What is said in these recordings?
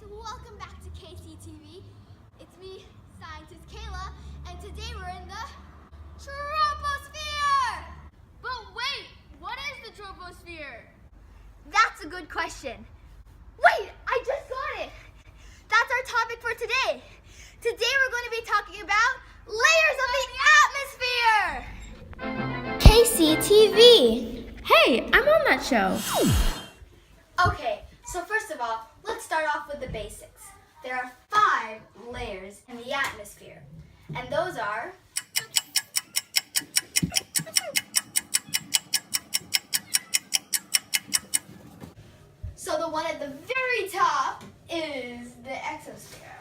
welcome back to KCTV. It's me, scientist Kayla, and today we're in the troposphere! But wait, what is the troposphere? That's a good question. Wait, I just got it! That's our topic for today. Today we're going to be talking about layers of the atmosphere! KCTV. Hey, I'm on that show. Okay, so first of all, let's start off with the basics. There are 5 layers in the atmosphere, and those are so the one at the very top is the exosphere,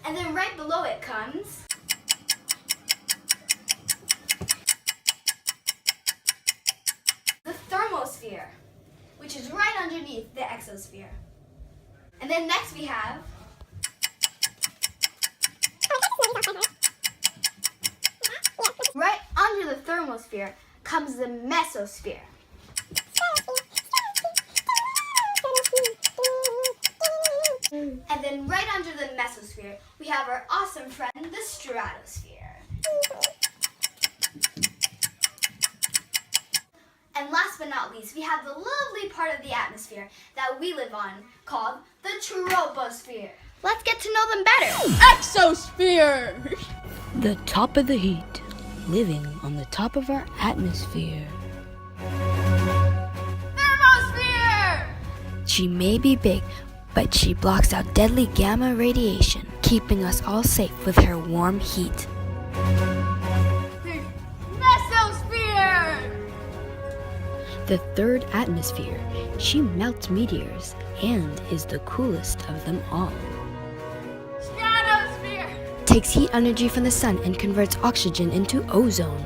and then right below it comes the thermosphere, which is right underneath the exosphere. And then next we have right under the thermosphere comes the mesosphere. And then right under the mesosphere, we have our awesome friend, the stratosphere. And last but not least, we have the lovely part of the atmosphere that we live on called the troposphere. Let's get to know them better. Exosphere! The top of the heat, living on the top of our atmosphere. Thermosphere! She may be big, but she blocks out deadly gamma radiation, keeping us all safe with her warm heat. Mesosphere! The third atmosphere, she melts meteors and is the coolest of them all. Stratosphere! Takes heat energy from the sun and converts oxygen into ozone.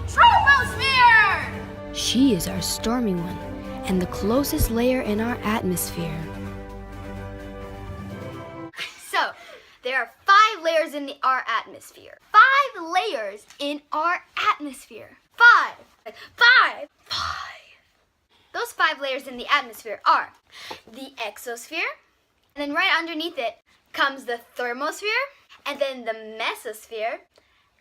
Troposphere! She is our stormy one and the closest layer in our atmosphere. So, there are 5 layers in our atmosphere. 5 layers in our atmosphere. 5. Like 5. Those 5 layers in the atmosphere are the exosphere, and then right underneath it comes the thermosphere, and then the mesosphere,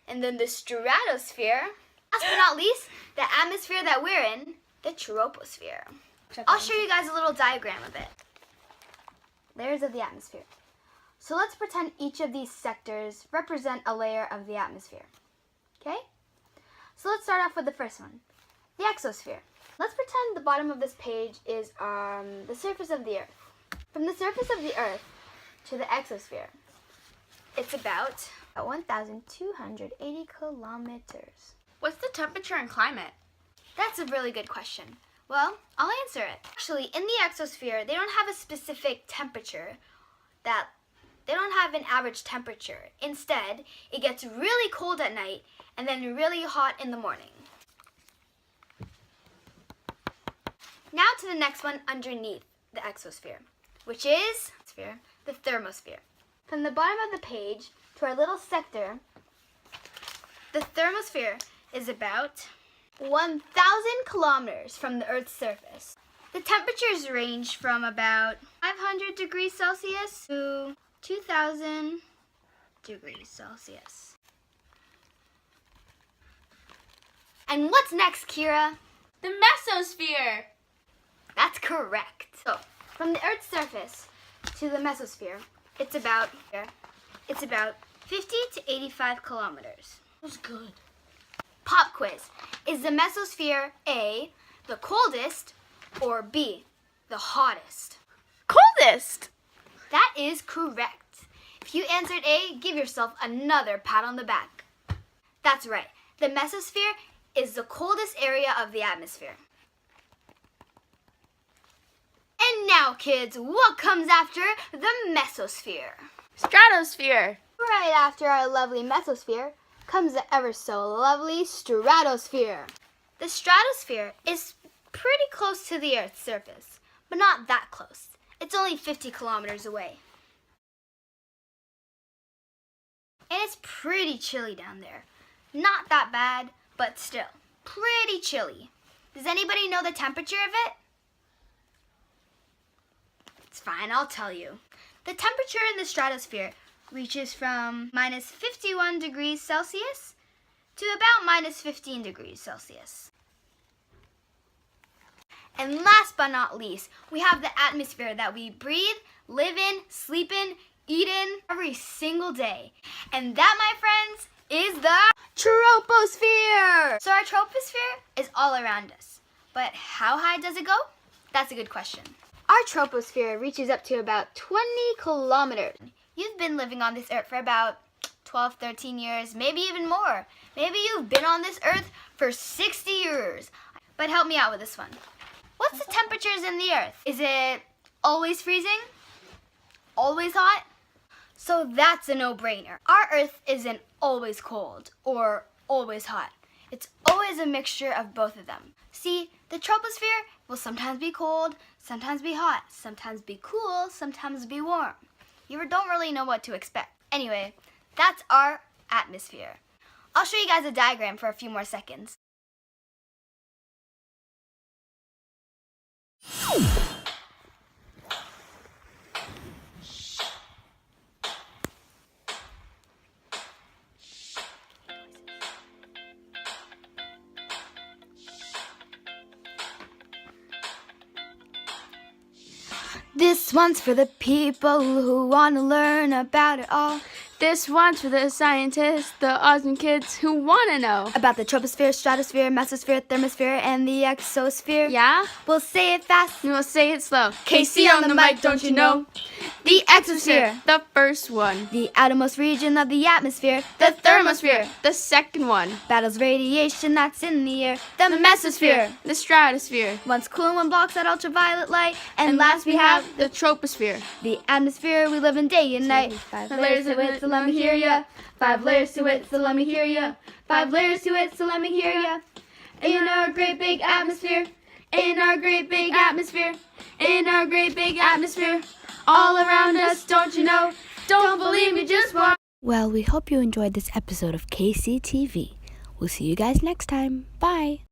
and then the stratosphere. Last but not least, the atmosphere that we're in, the troposphere. I'll show you guys a little diagram of it. Layers of the atmosphere. So let's pretend each of these sectors represent a layer of the atmosphere. Okay? So let's start off with the first one, the exosphere. Let's pretend the bottom of this page is the surface of the Earth. From the surface of the Earth to the exosphere, it's about 1,280 kilometers. What's the temperature and climate? That's a really good question. Well, I'll answer it. Actually, in the exosphere, they don't have a specific temperature. They don't have an average temperature. Instead, it gets really cold at night and then really hot in the morning. Now to the next one underneath the exosphere, which is the thermosphere. From the bottom of the page to our little sector, the thermosphere is about 1,000 kilometers from the Earth's surface. The temperatures range from about 500 degrees Celsius to 2,000 degrees Celsius. And what's next, Kira? The mesosphere! That's correct. So, from the Earth's surface to the mesosphere, it's about 50 to 85 kilometers. That's good. Pop quiz. Is the mesosphere A, the coldest, or B, the hottest? Coldest! That is correct. If you answered A, give yourself another pat on the back. That's right. The mesosphere is the coldest area of the atmosphere. And now, kids, what comes after the mesosphere? Stratosphere! Right after our lovely mesosphere comes the ever so lovely stratosphere. The stratosphere is pretty close to the Earth's surface, but not that close. It's only 50 kilometers away. And it's pretty chilly down there. Not that bad, but still, pretty chilly. Does anybody know the temperature of it? It's fine, I'll tell you. The temperature in the stratosphere reaches from minus 51 degrees Celsius to about minus 15 degrees Celsius. And last but not least, we have the atmosphere that we breathe, live in, sleep in, eat in every single day. And that, my friends, is the troposphere. So our troposphere is all around us. But how high does it go? That's a good question. Our troposphere reaches up to about 20 kilometers. You've been living on this earth for about 12, 13 years, maybe even more. Maybe you've been on this earth for 60 years. But help me out with this one. What's the temperatures in the earth? Is it always freezing? Always hot? So that's a no-brainer. Our earth isn't always cold or always hot. It's always a mixture of both of them. See, the troposphere will sometimes be cold, sometimes be hot, sometimes be cool, sometimes be warm. You don't really know what to expect. Anyway, that's our atmosphere. I'll show you guys a diagram for a few more seconds. This one's for the people who want to learn about it all. This one's for the scientists, the awesome kids who want to know. About the troposphere, stratosphere, mesosphere, thermosphere, and the exosphere. Yeah? We'll say it fast. We'll say it slow. KC on the mic, don't you know? The exosphere. The first one. The outermost region of the atmosphere. The thermosphere. The second one. Battles radiation that's in the air. The mesosphere. The stratosphere. One's cool and one blocks out ultraviolet light. And last we have the troposphere. The atmosphere we live in day and night. 5 layers of it, so let me hear ya. 5 layers to it, so let me hear ya. 5 layers to it, so let me hear ya. In our great big atmosphere. In our great big atmosphere. In our great big atmosphere. All around us, don't you know? Don't believe me, just watch. Well, we hope you enjoyed this episode of KCTV. We'll see you guys next time. Bye.